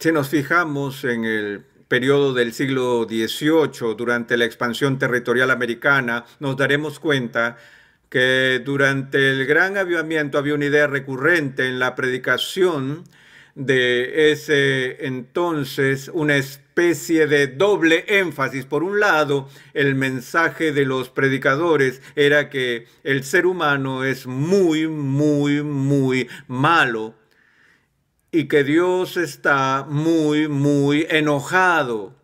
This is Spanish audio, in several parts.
Si nos fijamos en el periodo del siglo XVIII, durante la expansión territorial americana, nos daremos cuenta que durante el Gran Avivamiento había una idea recurrente en la predicación de ese entonces, una especie de doble énfasis. Por un lado, el mensaje de los predicadores era que el ser humano es muy, muy, muy malo y que Dios está muy, muy enojado.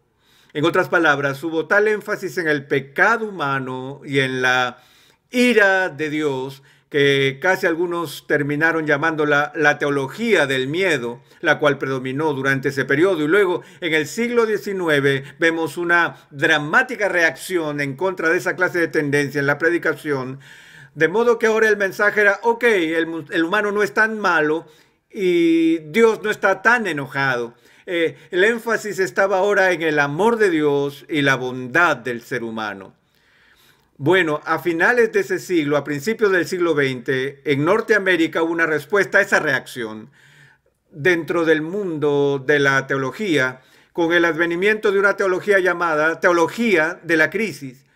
En otras palabras, hubo tal énfasis en el pecado humano y en la ira de Dios que casi algunos terminaron llamándola la teología del miedo, la cual predominó durante ese periodo. Y luego, en el siglo XIX, vemos una dramática reacción en contra de esa clase de tendencia en la predicación, de modo que ahora el mensaje era, ok, el humano no es tan malo y Dios no está tan enojado. El énfasis estaba ahora en el amor de Dios y la bondad del ser humano. Bueno, a finales de ese siglo, a principios del siglo XX, en Norteamérica hubo una respuesta a esa reacción dentro del mundo de la teología, con el advenimiento de una teología llamada teología de la crisis.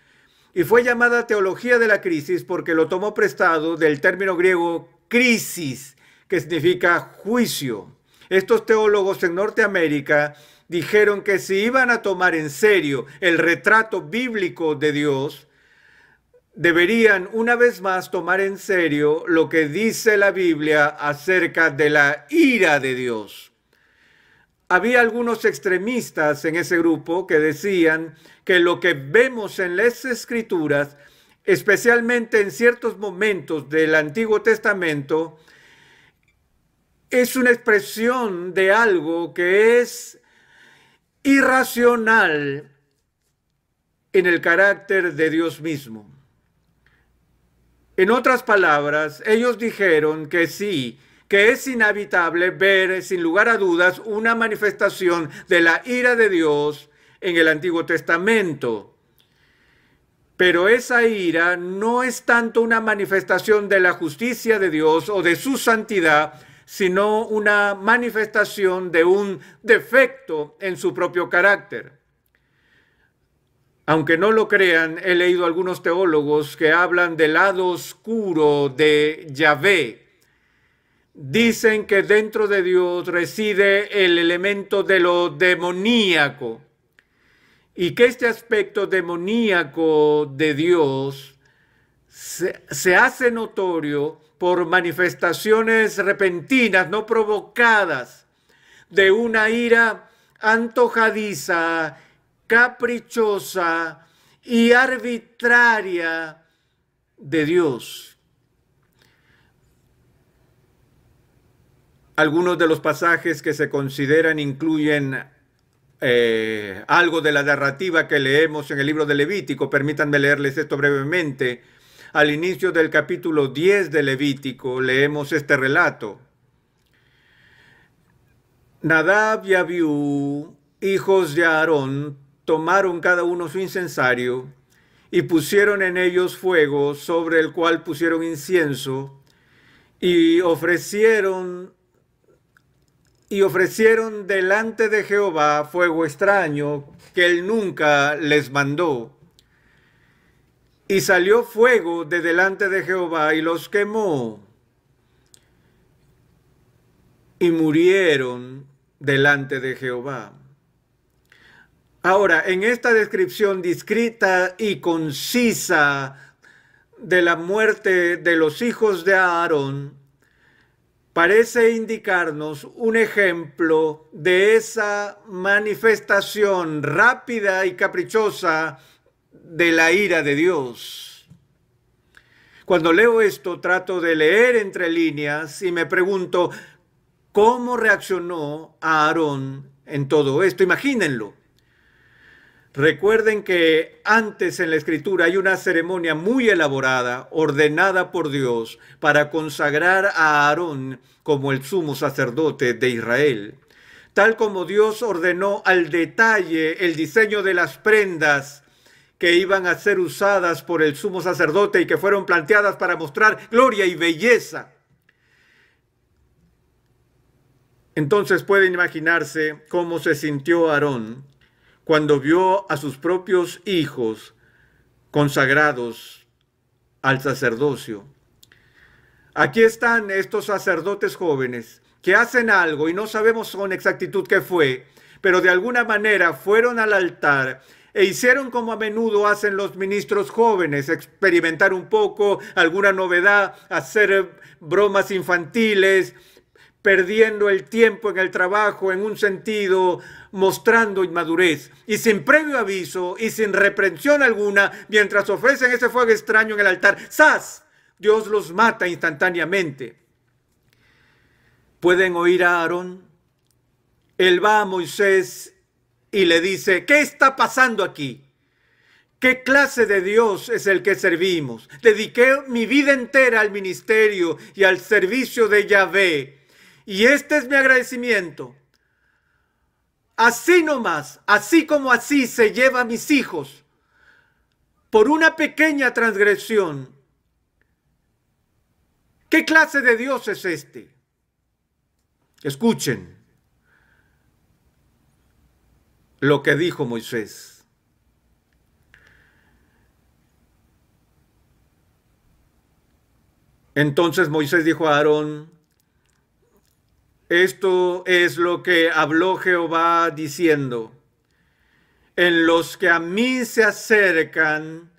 Y fue llamada teología de la crisis porque lo tomó prestado del término griego crisis, que significa juicio. Estos teólogos en Norteamérica dijeron que si iban a tomar en serio el retrato bíblico de Dios, deberían una vez más tomar en serio lo que dice la Biblia acerca de la ira de Dios. Había algunos extremistas en ese grupo que decían que lo que vemos en las Escrituras, especialmente en ciertos momentos del Antiguo Testamento, es una expresión de algo que es irracional en el carácter de Dios mismo. En otras palabras, ellos dijeron que sí, que es inevitable ver, sin lugar a dudas, una manifestación de la ira de Dios en el Antiguo Testamento. Pero esa ira no es tanto una manifestación de la justicia de Dios o de su santidad, sino una manifestación de un defecto en su propio carácter. Aunque no lo crean, he leído algunos teólogos que hablan del lado oscuro de Yahvé. Dicen que dentro de Dios reside el elemento de lo demoníaco y que este aspecto demoníaco de Dios se hace notorio por manifestaciones repentinas, no provocadas, de una ira antojadiza, caprichosa y arbitraria de Dios. Algunos de los pasajes que se consideran incluyen algo de la narrativa que leemos en el libro de Levítico. Permítanme leerles esto brevemente. Al inicio del capítulo 10 de Levítico leemos este relato. Nadab y Abiú, hijos de Aarón, tomaron cada uno su incensario y pusieron en ellos fuego, sobre el cual pusieron incienso, y ofrecieron delante de Jehová fuego extraño que él nunca les mandó. Y salió fuego de delante de Jehová y los quemó, y murieron delante de Jehová. Ahora, en esta descripción discreta y concisa de la muerte de los hijos de Aarón, parece indicarnos un ejemplo de esa manifestación rápida y caprichosa de la ira de Dios. Cuando leo esto, trato de leer entre líneas y me pregunto, ¿cómo reaccionó Aarón en todo esto? Imagínenlo. Recuerden que antes en la Escritura hay una ceremonia muy elaborada, ordenada por Dios, para consagrar a Aarón como el sumo sacerdote de Israel. Tal como Dios ordenó al detalle el diseño de las prendas que iban a ser usadas por el sumo sacerdote y que fueron planteadas para mostrar gloria y belleza. Entonces pueden imaginarse cómo se sintió Aarón cuando vio a sus propios hijos consagrados al sacerdocio. Aquí están estos sacerdotes jóvenes que hacen algo y no sabemos con exactitud qué fue, pero de alguna manera fueron al altar e hicieron como a menudo hacen los ministros jóvenes, experimentar un poco, alguna novedad, hacer bromas infantiles, perdiendo el tiempo en el trabajo, en un sentido, mostrando inmadurez. Y sin previo aviso y sin reprensión alguna, mientras ofrecen ese fuego extraño en el altar, ¡zas!, Dios los mata instantáneamente. ¿Pueden oír a Aarón? Él va a Moisés y le dice, ¿qué está pasando aquí? ¿Qué clase de Dios es el que servimos? Dediqué mi vida entera al ministerio y al servicio de Yahvé. Y este es mi agradecimiento. Así nomás, así como así se lleva a mis hijos por una pequeña transgresión. ¿Qué clase de Dios es este? Escuchen lo que dijo Moisés. Entonces Moisés dijo a Aarón, esto es lo que habló Jehová diciendo, en los que a mí se acercan,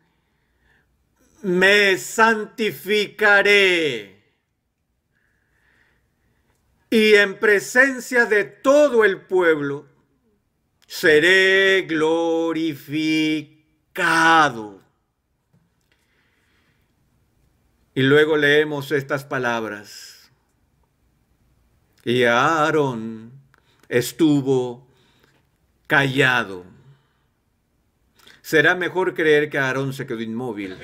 me santificaré. Y en presencia de todo el pueblo, seré glorificado. Y luego leemos estas palabras. Y Aarón estuvo callado. Será mejor creer que Aarón se quedó inmóvil.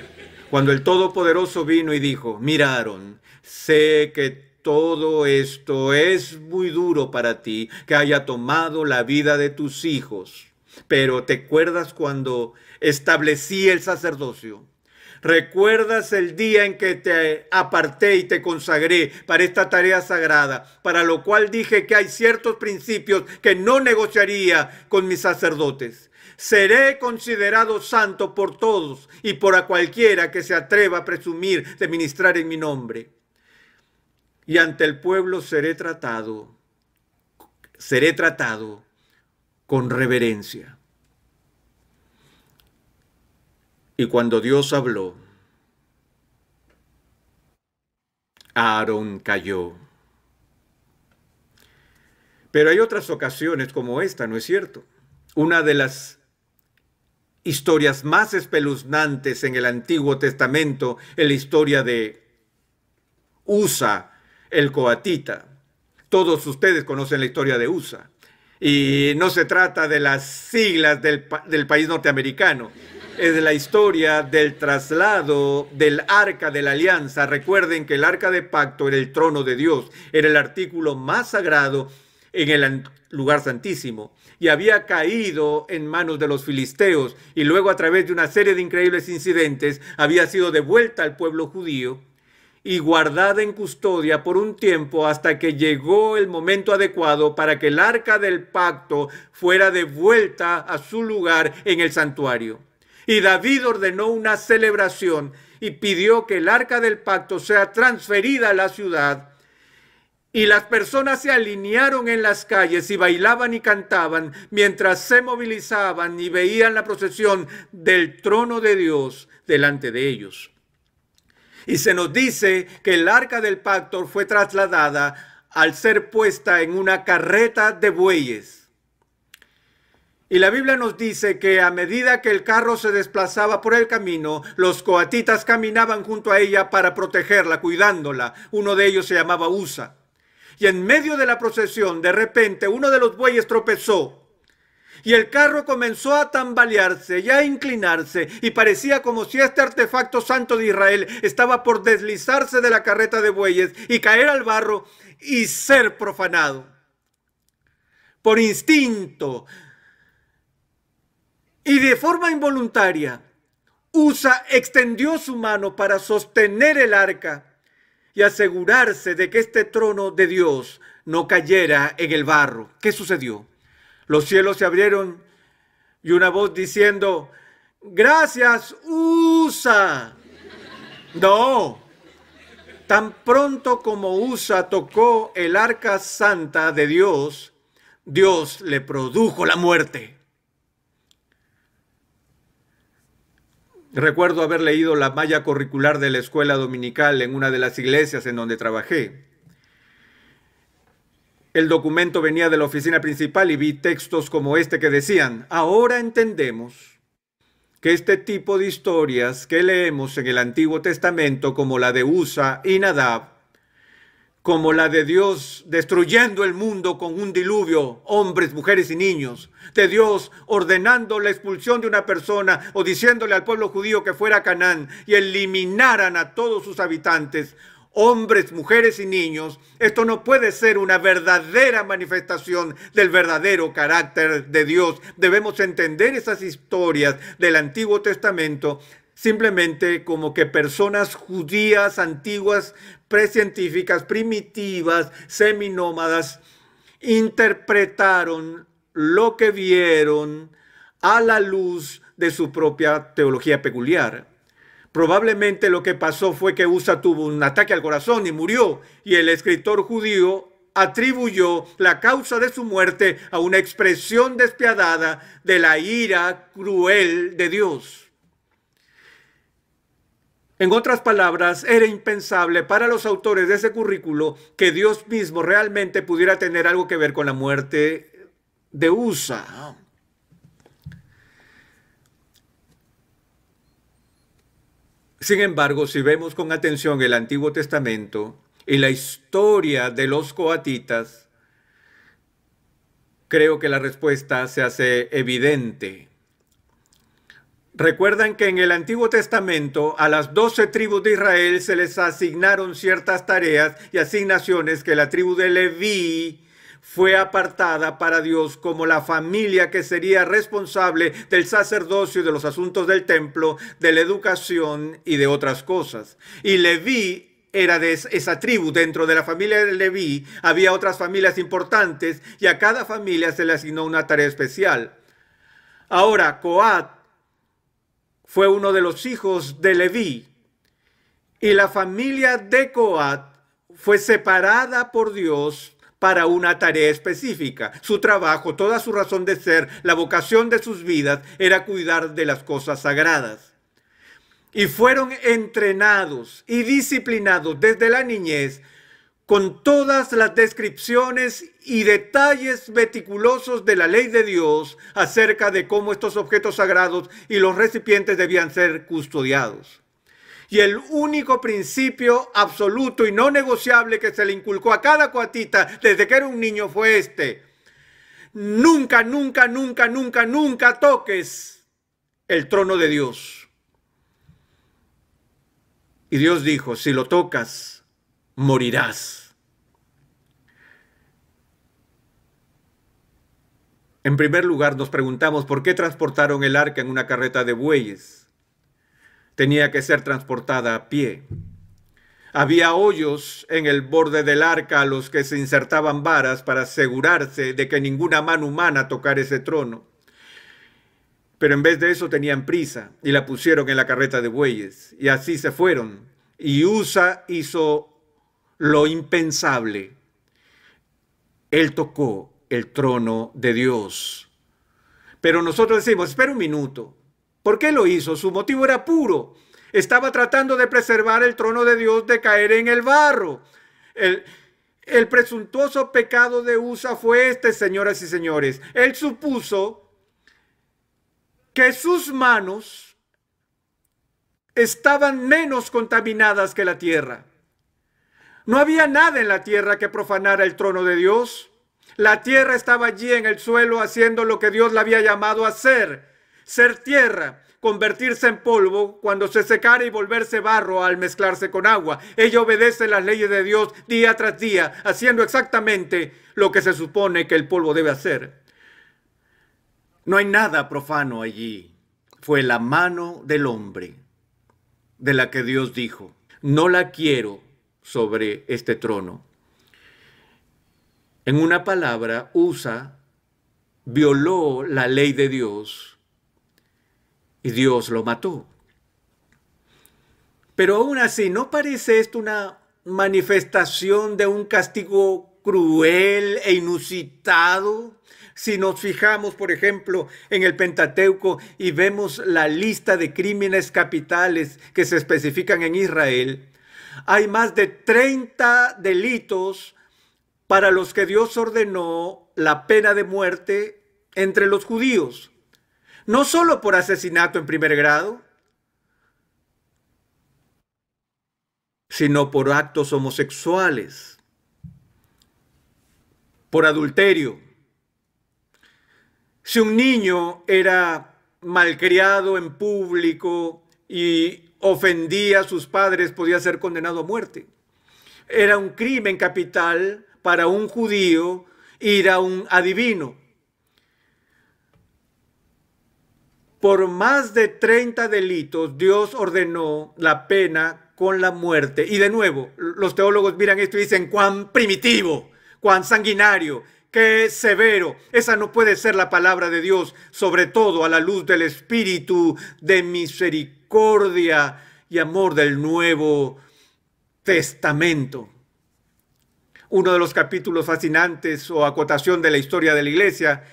Cuando el Todopoderoso vino y dijo, mira Aarón, sé que todo esto es muy duro para ti, que haya tomado la vida de tus hijos. Pero ¿te acuerdas cuando establecí el sacerdocio? ¿Recuerdas el día en que te aparté y te consagré para esta tarea sagrada, para lo cual dije que hay ciertos principios que no negociaría con mis sacerdotes? Seré considerado santo por todos y por a cualquiera que se atreva a presumir de ministrar en mi nombre. Y ante el pueblo seré tratado con reverencia. Y cuando Dios habló, Aarón cayó. Pero hay otras ocasiones como esta, ¿no es cierto? Una de las historias más espeluznantes en el Antiguo Testamento es la historia de Usa, el coatita. Todos ustedes conocen la historia de Usa. Y no se trata de las siglas del país norteamericano. Es la historia del traslado del Arca de la Alianza. Recuerden que el Arca de Pacto era el trono de Dios. Era el artículo más sagrado en el lugar santísimo. Y había caído en manos de los filisteos. Y luego, a través de una serie de increíbles incidentes, había sido devuelta al pueblo judío y guardada en custodia por un tiempo hasta que llegó el momento adecuado para que el Arca del Pacto fuera devuelta a su lugar en el santuario. Y David ordenó una celebración y pidió que el Arca del Pacto sea transferida a la ciudad. Y las personas se alinearon en las calles y bailaban y cantaban mientras se movilizaban y veían la procesión del trono de Dios delante de ellos. Y se nos dice que el Arca del Pacto fue trasladada al ser puesta en una carreta de bueyes. Y la Biblia nos dice que a medida que el carro se desplazaba por el camino, los coatitas caminaban junto a ella para protegerla, cuidándola. Uno de ellos se llamaba Usa. Y en medio de la procesión, de repente, uno de los bueyes tropezó. Y el carro comenzó a tambalearse y a inclinarse, y parecía como si este artefacto santo de Israel estaba por deslizarse de la carreta de bueyes y caer al barro y ser profanado. Por instinto y de forma involuntaria, Usa extendió su mano para sostener el arca y asegurarse de que este trono de Dios no cayera en el barro. ¿Qué sucedió? Los cielos se abrieron y una voz diciendo, gracias, Usa. No, tan pronto como Usa tocó el arca santa de Dios, Dios le produjo la muerte. Recuerdo haber leído la malla curricular de la escuela dominical en una de las iglesias en donde trabajé. El documento venía de la oficina principal y vi textos como este que decían, ahora entendemos que este tipo de historias que leemos en el Antiguo Testamento, como la de Usa y Nadab, como la de Dios destruyendo el mundo con un diluvio, hombres, mujeres y niños, de Dios ordenando la expulsión de una persona o diciéndole al pueblo judío que fuera a Canaán y eliminaran a todos sus habitantes, hombres, mujeres y niños, esto no puede ser una verdadera manifestación del verdadero carácter de Dios. Debemos entender esas historias del Antiguo Testamento simplemente como que personas judías antiguas, precientíficas, primitivas, seminómadas, interpretaron lo que vieron a la luz de su propia teología peculiar. Probablemente lo que pasó fue que Usa tuvo un ataque al corazón y murió, y el escritor judío atribuyó la causa de su muerte a una expresión despiadada de la ira cruel de Dios. En otras palabras, era impensable para los autores de ese currículo que Dios mismo realmente pudiera tener algo que ver con la muerte de Usa. Sin embargo, si vemos con atención el Antiguo Testamento y la historia de los coatitas, creo que la respuesta se hace evidente. Recuerdan que en el Antiguo Testamento a las 12 tribus de Israel se les asignaron ciertas tareas y asignaciones que la tribu de Leví fue apartada para Dios como la familia que sería responsable del sacerdocio y de los asuntos del templo, de la educación y de otras cosas. Y Leví era de esa tribu. Dentro de la familia de Leví había otras familias importantes y a cada familia se le asignó una tarea especial. Ahora, Coat fue uno de los hijos de Leví y la familia de Coat fue separada por Dios para una tarea específica. Su trabajo, toda su razón de ser, la vocación de sus vidas era cuidar de las cosas sagradas. Y fueron entrenados y disciplinados desde la niñez con todas las descripciones y detalles meticulosos de la ley de Dios acerca de cómo estos objetos sagrados y los recipientes debían ser custodiados. Y el único principio absoluto y no negociable que se le inculcó a cada coatita desde que era un niño fue este: nunca, nunca, nunca, nunca, nunca toques el trono de Dios. Y Dios dijo, si lo tocas, morirás. En primer lugar, nos preguntamos por qué transportaron el arca en una carreta de bueyes. Tenía que ser transportada a pie. Había hoyos en el borde del arca a los que se insertaban varas para asegurarse de que ninguna mano humana tocara ese trono. Pero en vez de eso tenían prisa y la pusieron en la carreta de bueyes. Y así se fueron. Y Usa hizo lo impensable. Él tocó el trono de Dios. Pero nosotros decimos, espera un minuto. ¿Por qué lo hizo? Su motivo era puro. Estaba tratando de preservar el trono de Dios de caer en el barro. El presuntuoso pecado de Usa fue este, señoras y señores. Él supuso que sus manos estaban menos contaminadas que la tierra. No había nada en la tierra que profanara el trono de Dios. La tierra estaba allí en el suelo haciendo lo que Dios la había llamado a hacer. Ser tierra, convertirse en polvo cuando se secara y volverse barro al mezclarse con agua. Ella obedece las leyes de Dios día tras día, haciendo exactamente lo que se supone que el polvo debe hacer. No hay nada profano allí. Fue la mano del hombre de la que Dios dijo, no la quiero sobre este trono. En una palabra, Usa violó la ley de Dios y Dios lo mató. Pero aún así, ¿no parece esto una manifestación de un castigo cruel e inusitado? Si nos fijamos, por ejemplo, en el Pentateuco y vemos la lista de crímenes capitales que se especifican en Israel, hay más de 30 delitos para los que Dios ordenó la pena de muerte entre los judíos. No solo por asesinato en primer grado, sino por actos homosexuales, por adulterio. Si un niño era malcriado en público y ofendía a sus padres, podía ser condenado a muerte. Era un crimen capital para un judío ir a un adivino. Por más de 30 delitos, Dios ordenó la pena con la muerte. Y de nuevo, los teólogos miran esto y dicen, cuán primitivo, cuán sanguinario, qué severo. Esa no puede ser la palabra de Dios, sobre todo a la luz del Espíritu de misericordia y amor del Nuevo Testamento. Uno de los capítulos fascinantes o acotación de la historia de la Iglesia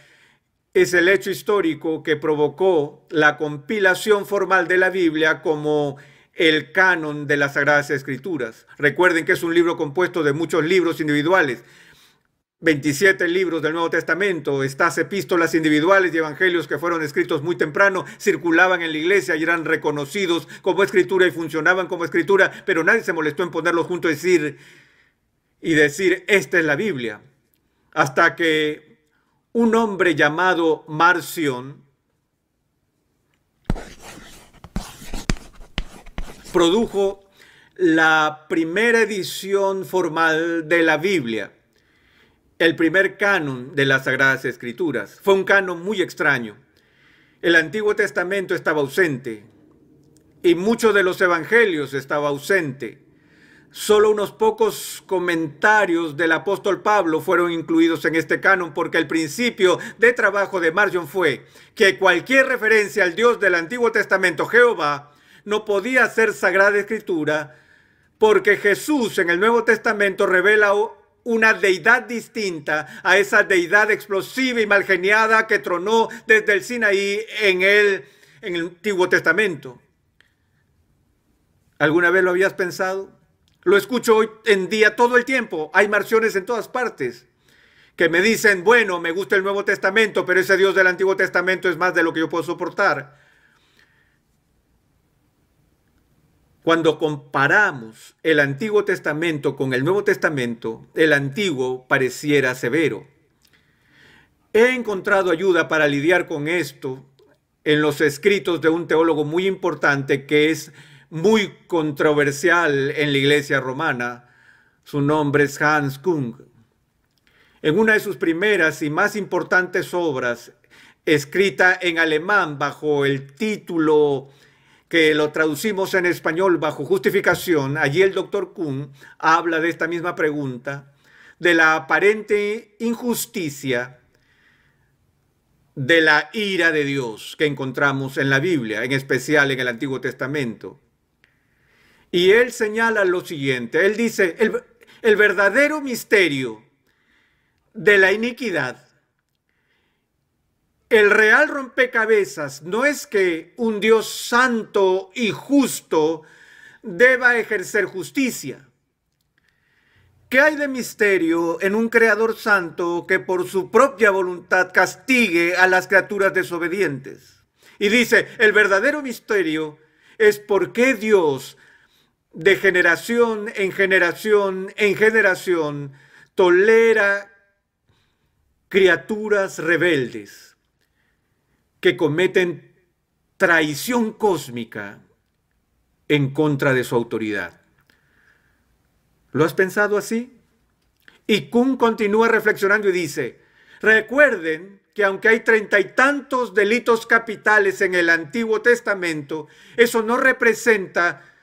es el hecho histórico que provocó la compilación formal de la Biblia como el canon de las Sagradas Escrituras. Recuerden que es un libro compuesto de muchos libros individuales. 27 libros del Nuevo Testamento, estas epístolas individuales y evangelios que fueron escritos muy temprano, circulaban en la iglesia y eran reconocidos como escritura y funcionaban como escritura, pero nadie se molestó en ponerlos juntos y decir, esta es la Biblia. Hasta que un hombre llamado Marción produjo la primera edición formal de la Biblia, el primer canon de las Sagradas Escrituras. Fue un canon muy extraño. El Antiguo Testamento estaba ausente y muchos de los evangelios estaba ausente. Solo unos pocos comentarios del apóstol Pablo fueron incluidos en este canon porque el principio de trabajo de Marción fue que cualquier referencia al Dios del Antiguo Testamento, Jehová, no podía ser Sagrada Escritura porque Jesús en el Nuevo Testamento revela una deidad distinta a esa deidad explosiva y malgeniada que tronó desde el Sinaí en el Antiguo Testamento. ¿Alguna vez lo habías pensado? Lo escucho hoy en día todo el tiempo. Hay marciones en todas partes que me dicen, bueno, me gusta el Nuevo Testamento, pero ese Dios del Antiguo Testamento es más de lo que yo puedo soportar. Cuando comparamos el Antiguo Testamento con el Nuevo Testamento, el Antiguo pareciera severo. He encontrado ayuda para lidiar con esto en los escritos de un teólogo muy importante que es muy controversial en la Iglesia romana. Su nombre es Hans Kung. En una de sus primeras y más importantes obras, escrita en alemán bajo el título que lo traducimos en español bajo justificación, allí el doctor Kung habla de esta misma pregunta, de la aparente injusticia de la ira de Dios que encontramos en la Biblia, en especial en el Antiguo Testamento. Y él señala lo siguiente, él dice, el verdadero misterio de la iniquidad, el real rompecabezas, no es que un Dios santo y justo deba ejercer justicia. ¿Qué hay de misterio en un creador santo que por su propia voluntad castigue a las criaturas desobedientes? Y dice, el verdadero misterio es por qué Dios de generación en generación en generación tolera criaturas rebeldes que cometen traición cósmica en contra de su autoridad. ¿Lo has pensado así? Y Kuhn continúa reflexionando y dice, recuerden que aunque hay 30 y tantos delitos capitales en el Antiguo Testamento, eso no representa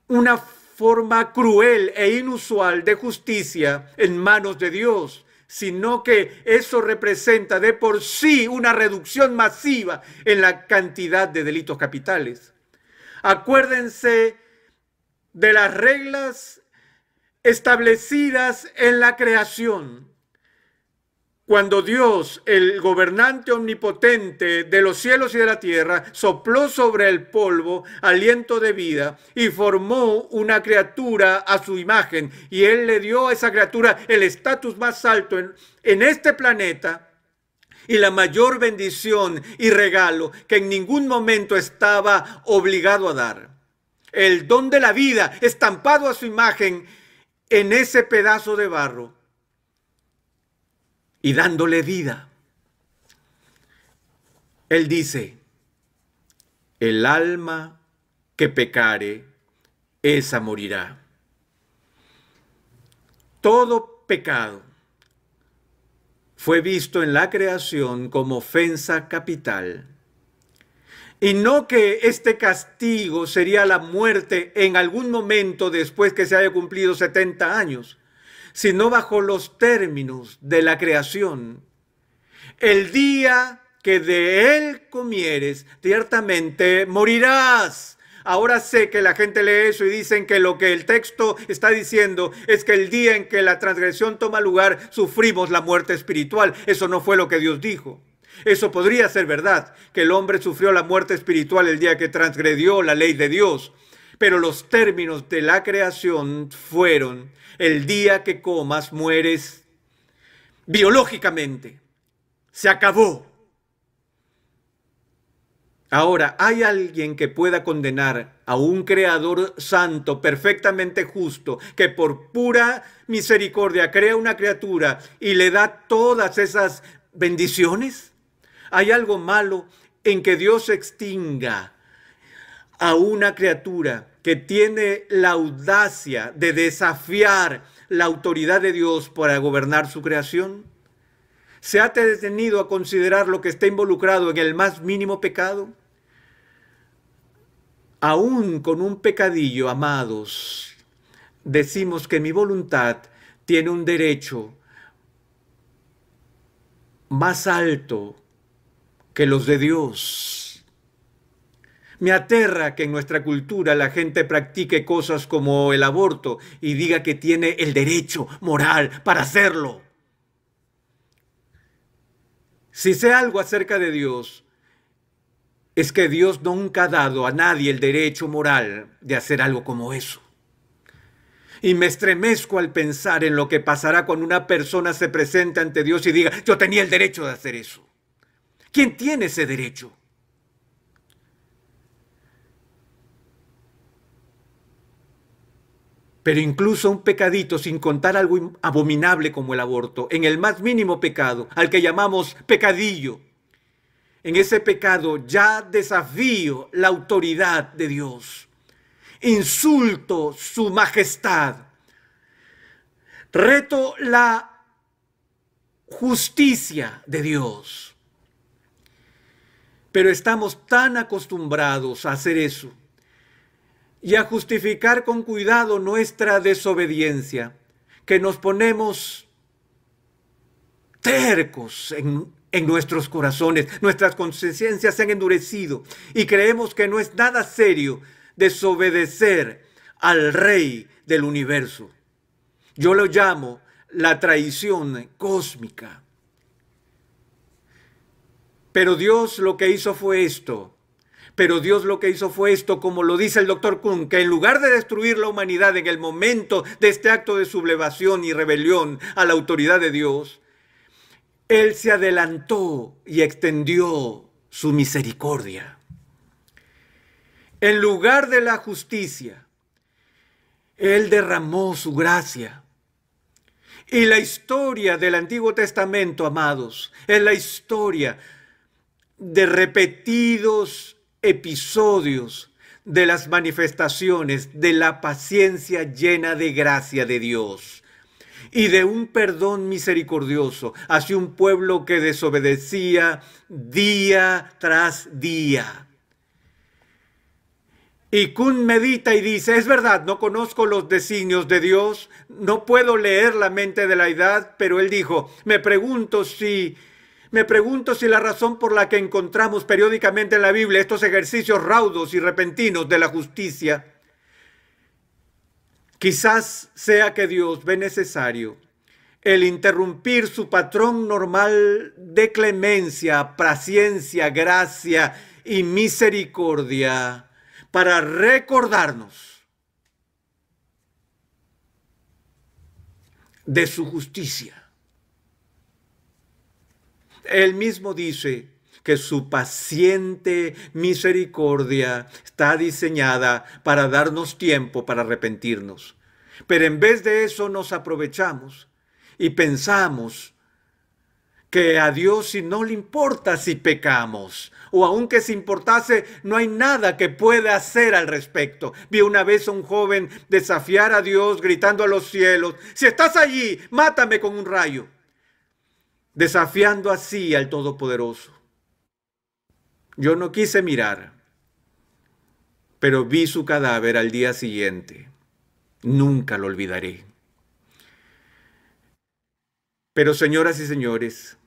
una forma cruel e inusual de justicia en manos de Dios, sino que eso representa de por sí una reducción masiva en la cantidad de delitos capitales. Acuérdense de las reglas establecidas en la creación. Cuando Dios, el gobernante omnipotente de los cielos y de la tierra, sopló sobre el polvo aliento de vida y formó una criatura a su imagen, y Él le dio a esa criatura el estatus más alto en este planeta y la mayor bendición y regalo que en ningún momento estaba obligado a dar. El don de la vida estampado a su imagen en ese pedazo de barro y dándole vida. Él dice, el alma que pecare, esa morirá. Todo pecado fue visto en la creación como ofensa capital. Y no que este castigo sería la muerte en algún momento después que se haya cumplido 70 años, sino bajo los términos de la creación. El día que de él comieres, ciertamente morirás. Ahora sé que la gente lee eso y dicen que lo que el texto está diciendo es que el día en que la transgresión toma lugar, sufrimos la muerte espiritual. Eso no fue lo que Dios dijo. Eso podría ser verdad, que el hombre sufrió la muerte espiritual el día que transgredió la ley de Dios. Pero los términos de la creación fueron, el día que comas mueres biológicamente. Se acabó. Ahora, ¿hay alguien que pueda condenar a un creador santo, perfectamente justo, que por pura misericordia crea una criatura y le da todas esas bendiciones? ¿Hay algo malo en que Dios extinga a una criatura que tiene la audacia de desafiar la autoridad de Dios para gobernar su creación? ¿Se ha detenido a considerar lo que está involucrado en el más mínimo pecado? Aún con un pecadillo, amados, decimos que mi voluntad tiene un derecho más alto que los de Dios. Me aterra que en nuestra cultura la gente practique cosas como el aborto y diga que tiene el derecho moral para hacerlo. Si sé algo acerca de Dios, es que Dios nunca ha dado a nadie el derecho moral de hacer algo como eso. Y me estremezco al pensar en lo que pasará cuando una persona se presente ante Dios y diga, yo tenía el derecho de hacer eso. ¿Quién tiene ese derecho? Pero incluso un pecadito, sin contar algo abominable como el aborto, en el más mínimo pecado, al que llamamos pecadillo, en ese pecado ya desafío la autoridad de Dios, insulto su majestad, reto la justicia de Dios. Pero estamos tan acostumbrados a hacer eso y a justificar con cuidado nuestra desobediencia, que nos ponemos tercos en nuestros corazones, nuestras conciencias se han endurecido y creemos que no es nada serio desobedecer al Rey del universo. Yo lo llamo la traición cósmica. Pero Dios lo que hizo fue esto. Como lo dice el doctor Kuhn, que en lugar de destruir la humanidad en el momento de este acto de sublevación y rebelión a la autoridad de Dios, Él se adelantó y extendió su misericordia. En lugar de la justicia, Él derramó su gracia. Y la historia del Antiguo Testamento, amados, es la historia de repetidos episodios de las manifestaciones de la paciencia llena de gracia de Dios y de un perdón misericordioso hacia un pueblo que desobedecía día tras día. Y Kuhn medita y dice, es verdad, no conozco los designios de Dios, no puedo leer la mente de la edad, pero él dijo, me pregunto si la razón por la que encontramos periódicamente en la Biblia estos ejercicios raudos y repentinos de la justicia, quizás sea que Dios ve necesario el interrumpir su patrón normal de clemencia, paciencia, gracia y misericordia para recordarnos de su justicia. Él mismo dice que su paciente misericordia está diseñada para darnos tiempo para arrepentirnos. Pero en vez de eso nos aprovechamos y pensamos que a Dios si no le importa si pecamos, o aunque si importase, no hay nada que pueda hacer al respecto. Vi una vez a un joven desafiar a Dios gritando a los cielos, si estás allí, mátame con un rayo, desafiando así al Todopoderoso. Yo no quise mirar, pero vi su cadáver al día siguiente. Nunca lo olvidaré. Pero señoras y señores,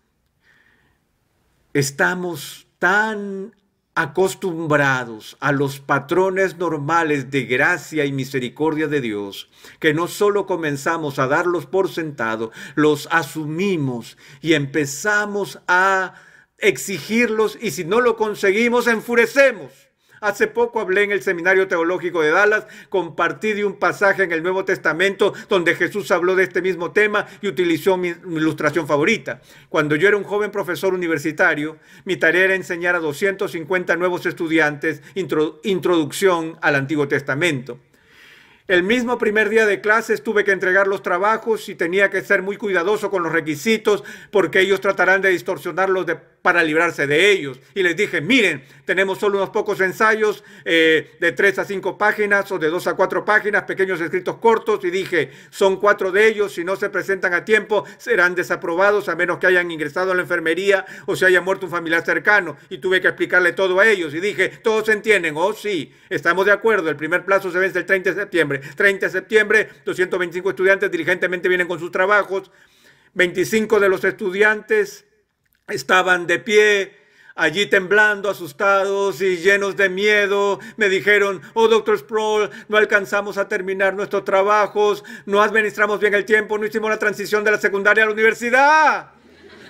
estamos tan acostumbrados a los patrones normales de gracia y misericordia de Dios, que no solo comenzamos a darlos por sentado, los asumimos y empezamos a exigirlos, y si no lo conseguimos, enfurecemos. Hace poco hablé en el Seminario Teológico de Dallas, compartí de un pasaje en el Nuevo Testamento donde Jesús habló de este mismo tema y utilizó mi ilustración favorita. Cuando yo era un joven profesor universitario, mi tarea era enseñar a 250 nuevos estudiantes introducción al Antiguo Testamento. El mismo primer día de clases tuve que entregar los trabajos y tenía que ser muy cuidadoso con los requisitos porque ellos tratarán de distorsionarlos para librarse de ellos. Y les dije, miren, tenemos solo unos pocos ensayos de 3 a 5 páginas o de 2 a 4 páginas, pequeños escritos cortos, y dije, son 4 de ellos, si no se presentan a tiempo serán desaprobados a menos que hayan ingresado a la enfermería o se haya muerto un familiar cercano. Y tuve que explicarle todo a ellos y dije, ¿todos entienden? Oh, sí, estamos de acuerdo, el primer plazo se vence el 30 de septiembre. 30 de septiembre, 225 estudiantes diligentemente vienen con sus trabajos. 25 de los estudiantes estaban de pie, allí temblando, asustados y llenos de miedo. Me dijeron, oh, doctor Sproul, no alcanzamos a terminar nuestros trabajos, no administramos bien el tiempo, no hicimos la transición de la secundaria a la universidad.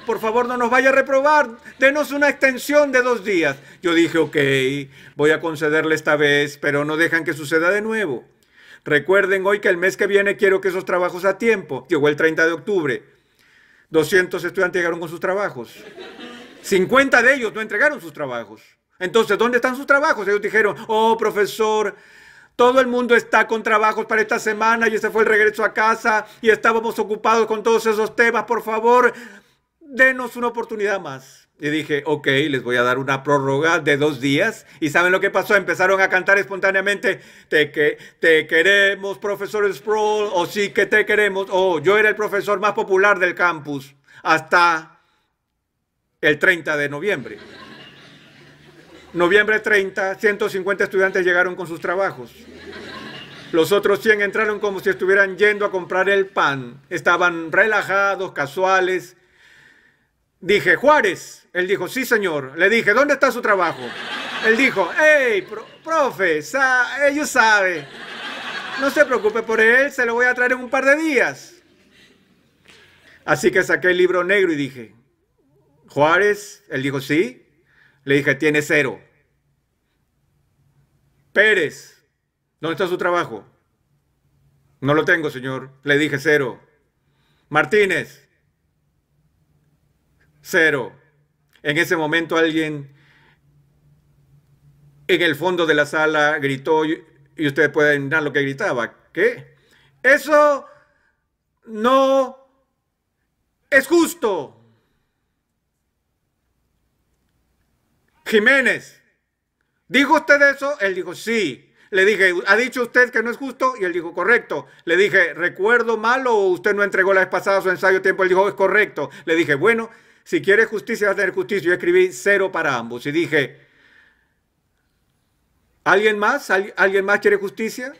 Por favor, no nos vaya a reprobar, denos una extensión de 2 días. Yo dije, ok, voy a concederle esta vez, pero no dejan que suceda de nuevo. Recuerden hoy que el mes que viene quiero que esos trabajos a tiempo. Llegó el 30 de octubre. 200 estudiantes llegaron con sus trabajos. 50 de ellos no entregaron sus trabajos. Entonces, ¿dónde están sus trabajos? Ellos dijeron, oh, profesor, todo el mundo está con trabajos para esta semana y ese fue el regreso a casa y estábamos ocupados con todos esos temas. Por favor, denos una oportunidad más. Y dije, ok, les voy a dar una prórroga de 2 días. ¿Y saben lo que pasó? Empezaron a cantar espontáneamente, te queremos, profesor Sproul, o sí que te queremos. Oh, yo era el profesor más popular del campus hasta el 30 de noviembre. Noviembre 30, 150 estudiantes llegaron con sus trabajos. Los otros 100 entraron como si estuvieran yendo a comprar el pan. Estaban relajados, casuales. Dije, Juárez. Él dijo, sí, señor. Le dije, ¿dónde está su trabajo? Él dijo, hey, profe, ellos saben. No se preocupe por él, se lo voy a traer en un par de días. Así que saqué el libro negro y dije, Juárez. Él dijo, sí. Le dije, tiene 0. Pérez, ¿dónde está su trabajo? No lo tengo, señor. Le dije, 0. Martínez, 0. En ese momento alguien en el fondo de la sala gritó, y ustedes pueden imaginar lo que gritaba. ¿Qué? Eso no es justo. Jiménez, ¿dijo usted eso? Él dijo, sí. Le dije, ¿ha dicho usted que no es justo? Y él dijo, correcto. Le dije, ¿recuerdo mal o usted no entregó la vez pasada su ensayo a tiempo? Él dijo, es correcto. Le dije, bueno, si quiere justicia, va a tener justicia. Yo escribí 0 para ambos y dije, ¿Alguien más? ¿Alguien más quiere justicia?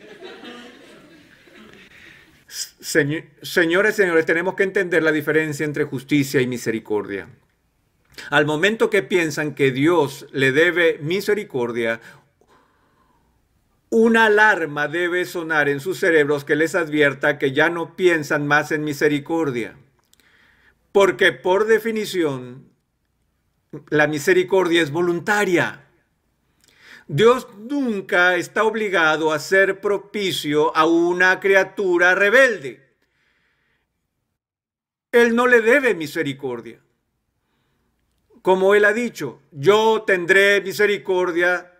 Señores, señores, tenemos que entender la diferencia entre justicia y misericordia. Al momento que piensan que Dios le debe misericordia, una alarma debe sonar en sus cerebros que les advierta que ya no piensan más en misericordia. Porque por definición, la misericordia es voluntaria. Dios nunca está obligado a ser propicio a una criatura rebelde. Él no le debe misericordia. Como Él ha dicho, yo tendré misericordia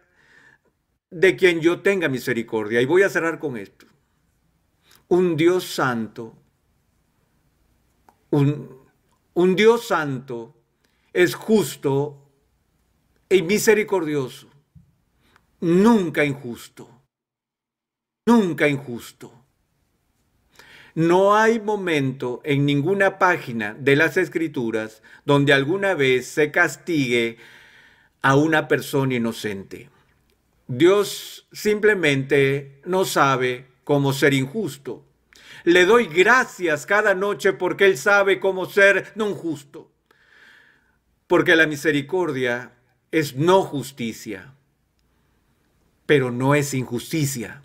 de quien yo tenga misericordia. Y voy a cerrar con esto. Un Dios santo, un Dios santo es justo y misericordioso. Nunca injusto. Nunca injusto. No hay momento en ninguna página de las Escrituras donde alguna vez se castigue a una persona inocente. Dios simplemente no sabe cómo ser injusto. Le doy gracias cada noche porque Él sabe cómo ser no justo. Porque la misericordia es no justicia, pero no es injusticia.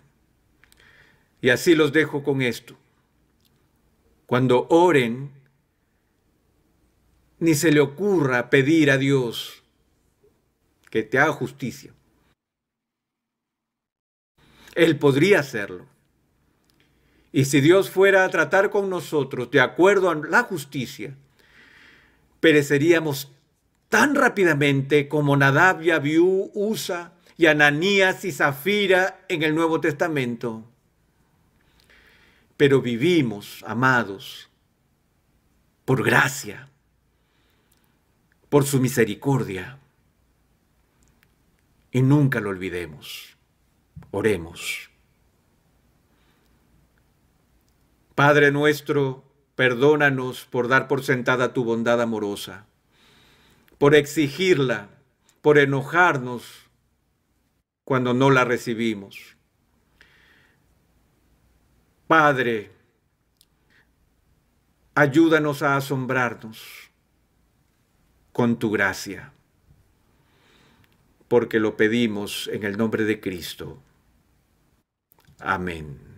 Y así los dejo con esto. Cuando oren, ni se le ocurra pedir a Dios que te haga justicia. Él podría hacerlo. Y si Dios fuera a tratar con nosotros de acuerdo a la justicia, pereceríamos tan rápidamente como Nadab y Abiú, Usa y Ananías y Zafira en el Nuevo Testamento. Pero vivimos, amados, por gracia, por su misericordia. Y nunca lo olvidemos. Oremos. Padre nuestro, perdónanos por dar por sentada tu bondad amorosa, por exigirla, por enojarnos cuando no la recibimos. Padre, ayúdanos a asombrarnos con tu gracia, porque lo pedimos en el nombre de Cristo. Amén.